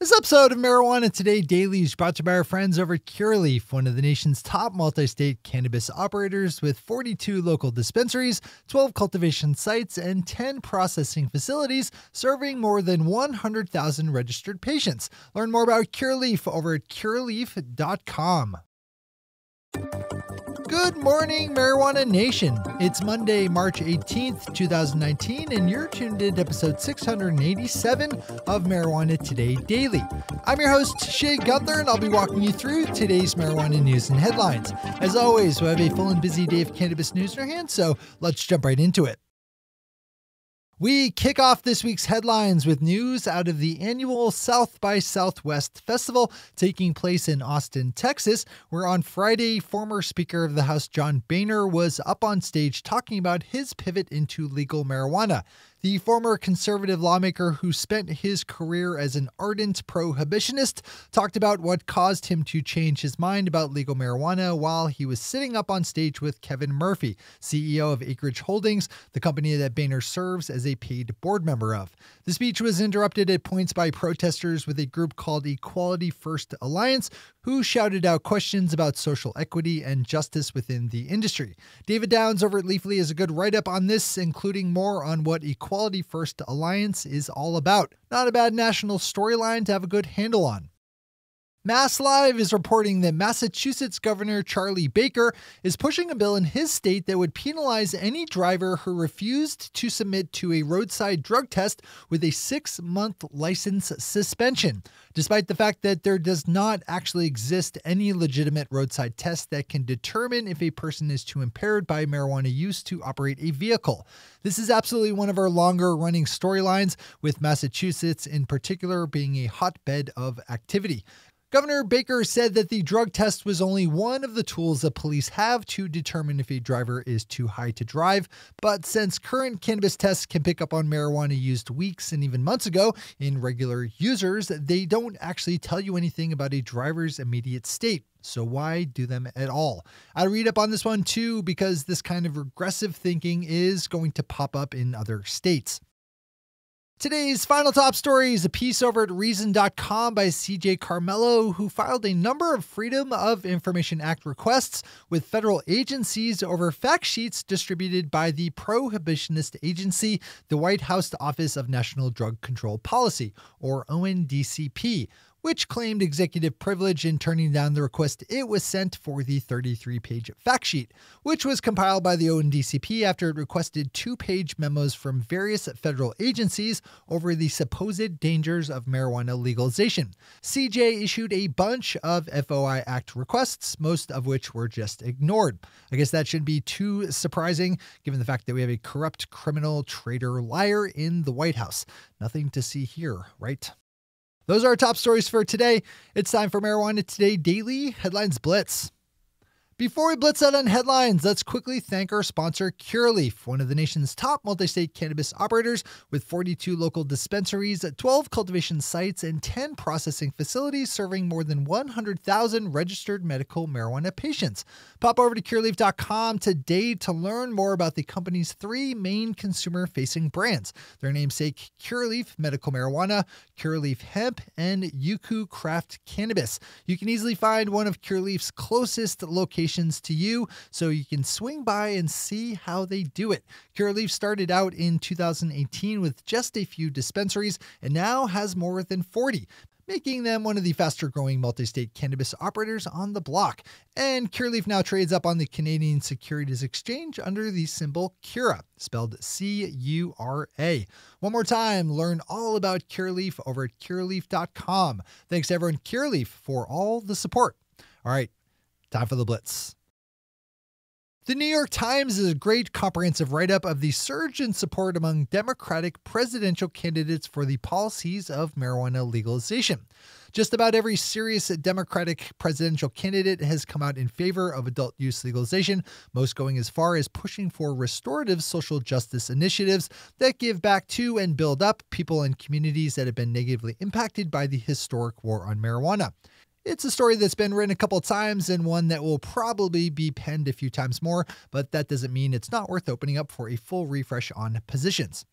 This episode of Marijuana Today Daily is brought to you by our friends over at Curaleaf, one of the nation's top multi-state cannabis operators with 42 local dispensaries, 12 cultivation sites, and 10 processing facilities serving more than 100,000 registered patients. Learn more about Curaleaf over at curaleaf.com. Good morning, Marijuana Nation. It's Monday, March 18th, 2019, and you're tuned in to episode 687 of Marijuana Today Daily. I'm your host, Shay Gunther, and I'll be walking you through today's marijuana news and headlines. As always, we have a full and busy day of cannabis news in our hands, so let's jump right into it. We kick off this week's headlines with news out of the annual South by Southwest Festival taking place in Austin, Texas, where on Friday, former Speaker of the House John Boehner was up on stage talking about his pivot into legal marijuana. The former conservative lawmaker who spent his career as an ardent prohibitionist talked about what caused him to change his mind about legal marijuana while he was sitting up on stage with Kevin Murphy, CEO of Acreage Holdings, the company that Boehner serves as a paid board member of. The speech was interrupted at points by protesters with a group called Equality First Alliance, who shouted out questions about social equity and justice within the industry. David Downs over at Leafly has a good write-up on this, including more on what Equality First Alliance is all about. Not a bad national storyline to have a good handle on. Mass Live is reporting that Massachusetts Governor Charlie Baker is pushing a bill in his state that would penalize any driver who refused to submit to a roadside drug test with a 6-month license suspension, despite the fact that there does not actually exist any legitimate roadside test that can determine if a person is too impaired by marijuana use to operate a vehicle. This is absolutely one of our longer running storylines, with Massachusetts in particular being a hotbed of activity. Governor Baker said that the drug test was only one of the tools that police have to determine if a driver is too high to drive, but since current cannabis tests can pick up on marijuana used weeks and even months ago in regular users, they don't actually tell you anything about a driver's immediate state. So why do them at all? I read up on this one too, because this kind of regressive thinking is going to pop up in other states. Today's final top story is a piece over at Reason.com by CJ Carmelo, who filed a number of Freedom of Information Act requests with federal agencies over fact sheets distributed by the prohibitionist agency, the White House Office of National Drug Control Policy, or ONDCP, which claimed executive privilege in turning down the request it was sent for the 33-page fact sheet, which was compiled by the ONDCP after it requested 2-page memos from various federal agencies over the supposed dangers of marijuana legalization. CJ issued a bunch of FOI Act requests, most of which were just ignored. I guess that shouldn't be too surprising, given the fact that we have a corrupt criminal traitor liar in the White House. Nothing to see here, right? Those are our top stories for today. It's time for Marijuana Today Daily Headlines Blitz. Before we blitz out on headlines, let's quickly thank our sponsor, Curaleaf, one of the nation's top multi-state cannabis operators with 42 local dispensaries, 12 cultivation sites, and 10 processing facilities serving more than 100,000 registered medical marijuana patients. Pop over to curaleaf.com today to learn more about the company's 3 main consumer-facing brands, their namesake Curaleaf Medical Marijuana, Curaleaf Hemp, and Yuku Craft Cannabis. You can easily find one of Curaleaf's closest locations to you, so you can swing by and see how they do it. Curaleaf started out in 2018 with just a few dispensaries and now has more than 40, making them one of the faster growing multi-state cannabis operators on the block. And Curaleaf now trades up on the Canadian Securities Exchange under the symbol CURA, spelled C-U-R-A. One more time, learn all about Curaleaf over at curaleaf.com. Thanks to everyone at Curaleaf for all the support. All right, time for the Blitz. The New York Times is a great comprehensive write-up of the surge in support among Democratic presidential candidates for the policies of marijuana legalization. Just about every serious Democratic presidential candidate has come out in favor of adult use legalization, most going as far as pushing for restorative social justice initiatives that give back to and build up people and communities that have been negatively impacted by the historic war on marijuana. It's a story that's been written a couple of times and one that will probably be penned a few times more, but that doesn't mean it's not worth opening up for a full refresh on positions.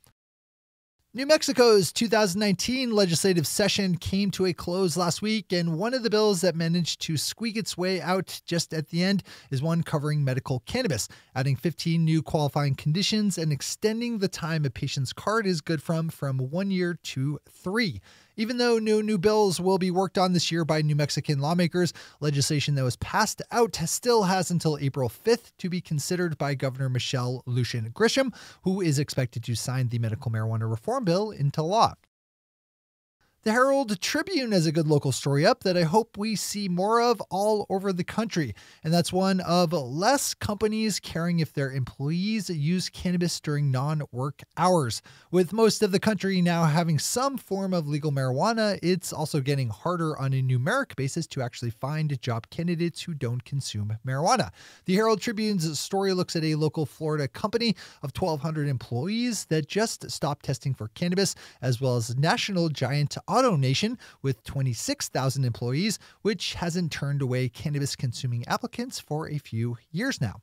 New Mexico's 2019 legislative session came to a close last week, and one of the bills that managed to squeak its way out just at the end is one covering medical cannabis, adding 15 new qualifying conditions and extending the time a patient's card is good from 1 year to 3. Even though no new bills will be worked on this year by New Mexican lawmakers, legislation that was passed out still has until April 5th to be considered by Governor Michelle Lucian Grisham, who is expected to sign the medical marijuana reform bill into law. The Herald-Tribune has a good local story up that I hope we see more of all over the country, and that's one of less companies caring if their employees use cannabis during non-work hours. With most of the country now having some form of legal marijuana, it's also getting harder on a numeric basis to actually find job candidates who don't consume marijuana. The Herald-Tribune's story looks at a local Florida company of 1,200 employees that just stopped testing for cannabis, as well as national giant AutoNation with 26,000 employees, which hasn't turned away cannabis-consuming applicants for a few years now.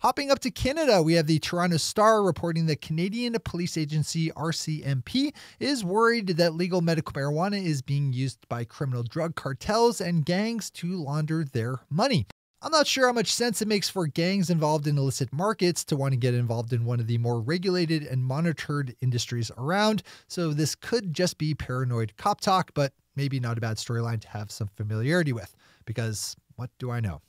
Hopping up to Canada, we have the Toronto Star reporting that Canadian police agency RCMP is worried that legal medical marijuana is being used by criminal drug cartels and gangs to launder their money. I'm not sure how much sense it makes for gangs involved in illicit markets to want to get involved in one of the more regulated and monitored industries around, so this could just be paranoid cop talk, but maybe not a bad storyline to have some familiarity with, because what do I know?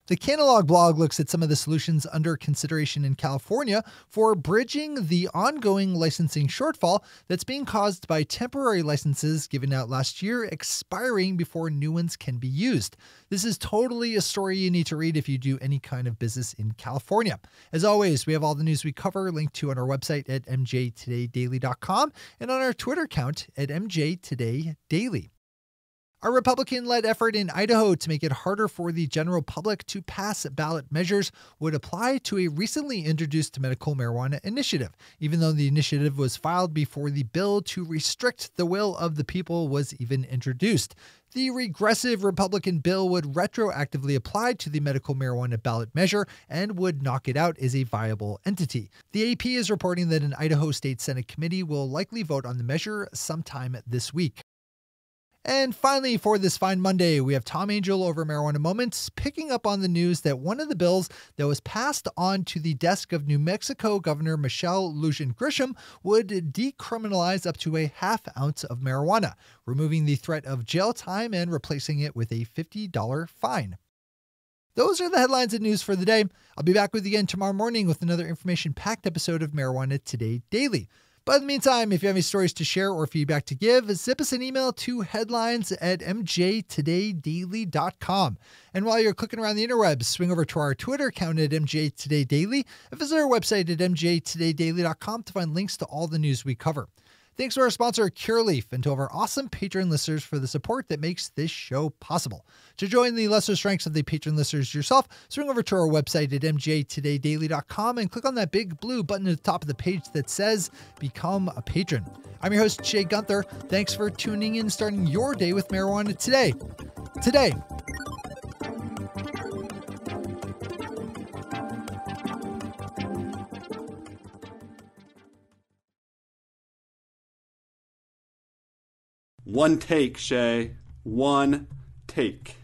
The Canna blog looks at some of the solutions under consideration in California for bridging the ongoing licensing shortfall that's being caused by temporary licenses given out last year expiring before new ones can be used. This is totally a story you need to read if you do any kind of business in California. As always, we have all the news we cover linked to on our website at mjtodaydaily.com and on our Twitter account at mjtodaydaily. A Republican-led effort in Idaho to make it harder for the general public to pass ballot measures would apply to a recently introduced medical marijuana initiative, even though the initiative was filed before the bill to restrict the will of the people was even introduced. The regressive Republican bill would retroactively apply to the medical marijuana ballot measure and would knock it out as a viable entity. The AP is reporting that an Idaho State Senate committee will likely vote on the measure sometime this week. And finally, for this fine Monday, we have Tom Angel over Marijuana Moments picking up on the news that one of the bills that was passed on to the desk of New Mexico Governor Michelle Lucian Grisham would decriminalize up to a ½ ounce of marijuana, removing the threat of jail time and replacing it with a $50 fine. Those are the headlines and news for the day. I'll be back with you again tomorrow morning with another information-packed episode of Marijuana Today Daily. But in the meantime, if you have any stories to share or feedback to give, zip us an email to headlines@mjtodaydaily.com. And while you're clicking around the interwebs, swing over to our Twitter account at mjtodaydaily and visit our website at mjtodaydaily.com to find links to all the news we cover. Thanks to our sponsor, Cureleaf, and to all of our awesome Patreon listeners for the support that makes this show possible. To join the lesser ranks of the Patreon listeners yourself, swing over to our website at mjtodaydaily.com and click on that big blue button at the top of the page that says Become a Patron. I'm your host, Shay Gunther. Thanks for tuning in, starting your day with marijuana today. Today. One take, Shay. One take.